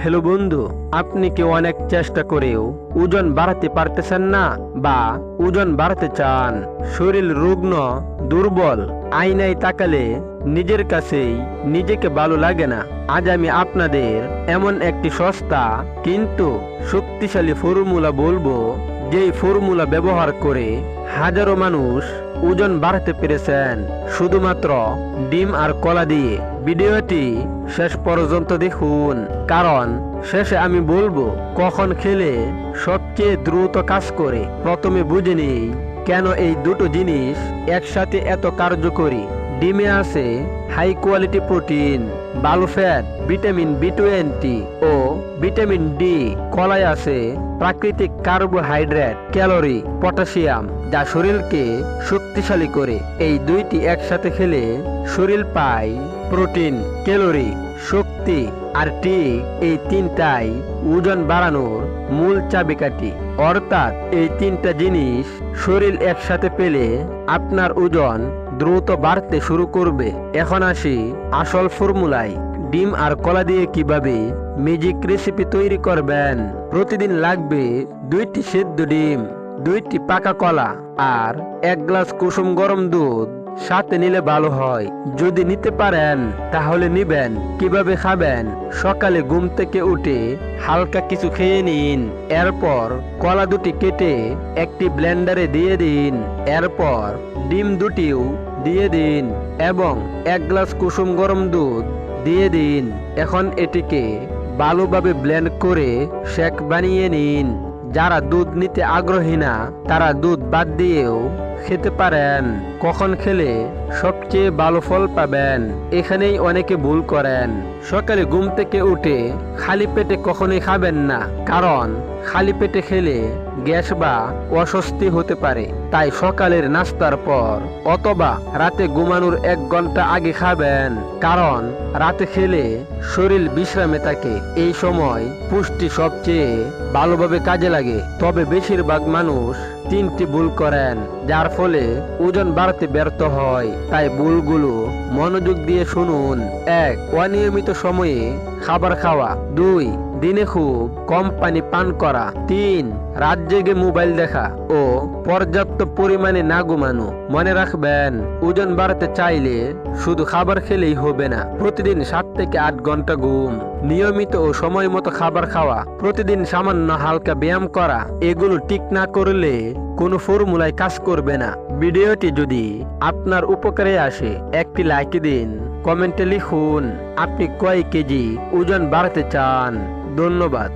Hello বন্ধু, আপনি কি অনেক চেষ্টা করেও ওজন বাড়াতে পারতেছেন না বা ওজন বাড়াতে চান? শরীর রুগ্ন, দুর্বল, আয়নায় তাকালে নিজের কাছেই নিজেকে ভালো লাগে না। আজ আমি আপনাদের এমন একটি সস্তা কিন্তু শক্তিশালী ফর্মুলা বলবো, যেই ফর্মুলা ব্যবহার করে হাজারো মানুষ ওজন বাড়াতে পেরেছেন শুধুমাত্র ডিম আর কলা দিয়ে। ভিডিওটি শেষ পর্যন্ত দেখুন, কারণ শেষে আমি বলবো কখন খেলে সবচেয়ে দ্রুত কাজ করে। প্রথমে বুঝে নিই কেন এই দুটো জিনিস একসাথে এত কার্যকরী। ডিমে আছে হাই কোয়ালিটি প্রোটিন, ভালো ফ্যাট, ভিটামিন B20 ও ভিটামিন ডি। কলায় আছে প্রাকৃতিক কার্বোহাইড্রেট, ক্যালোরি, পটাশিয়াম, যা শরীরকে শক্তিশালী করে। এই দুইটি একসাথে খেলে শরীর পায় প্রোটিন, ক্যালোরি, শক্তি আর ঠিক এই তিনটাই ওজন বাড়ানোর মূল চাবিকাঠি। অর্থাৎ এই তিনটা জিনিস শরীর একসাথে পেলে আপনার ওজন দ্রুত বাড়তে শুরু করবে। এখন আসি আসল ফর্মুলায়। ডিম আর কলা দিয়ে কিভাবে ম্যাজিক রেসিপি তৈরি করবেন। প্রতিদিন লাগবে 2টি সেদ্ধ ডিম, 2টি পাকা কলা আর 1 গ্লাস কুসুম গরম দুধ। সাথে নিলে ভালো হয়, যদি নিতে পারেন তাহলে নিবেন। কিভাবে খাবেন? সকালে ঘুম থেকে উঠে হালকা কিছু খেয়ে নিন, এরপর কলা দুটি কেটে একটি ব্লেন্ডারে দিয়ে দিন, এরপর ডিম দুটিও দিয়ে দিন এবং 1 গ্লাস কুসুম গরম দুধ দিয়ে দিন। এখন এটিকে ভালোভাবে ব্লেন্ড করে শেক বানিয়ে নিন। যারা দুধ নিতে আগ্রহী না তারা দুধ বাদ দিয়েও খেতে পারেন। কখন খেলে সবচেয়ে ভালো ফল পাবেন? এখানেই অনেকে ভুল করেন। সকালে ঘুম থেকে উঠে খালি পেটে কখনোই খাবেন না, কারণ খালি পেটে খেলে গ্যাস বা অস্বস্তি হতে পারে। তাই সকালের নাস্তার পর অথবা রাতে ঘুমানোর 1 ঘন্টা আগে খাবেন, কারণ রাতে খেলে শরীর বিশ্রামে থাকে। এই সময় পুষ্টি সবচেয়ে ভালোভাবে কাজে লাগে। তবে বেশিরভাগ মানুষ 3টি ভুল করেন, যার ফলে ওজন বাড়তে ব্যর্থ হয়। তাই ভুলগুলো মনোযোগ দিয়ে শুনুন। 1. অনিয়মিত সময়ে খাবার খাওয়া। 2. দিনে খুব কম পানি পান করা। 3. রাত জেগে মোবাইল দেখা ও পর্যাপ্ত পরিমাণে না ঘুমানো। মনে রাখবেন, ওজন বাড়াতে চাইলে শুধু খাবার খেলেই হবে না। প্রতিদিন 7 থেকে 8 ঘন্টা ঘুম, নিয়মিত ও সময় মতো খাবার খাওয়া, প্রতিদিন সামান্য হালকা ব্যায়াম করা, এগুলো ঠিক না করলে কোনো ফর্মুলায় কাজ করবে না। ভিডিওটি যদি আপনার উপকারে আসে একটি লাইক দিন, কমেন্টে লিখুন আপনি কয় কেজি ওজন বাড়াতে চান। ধন্যবাদ।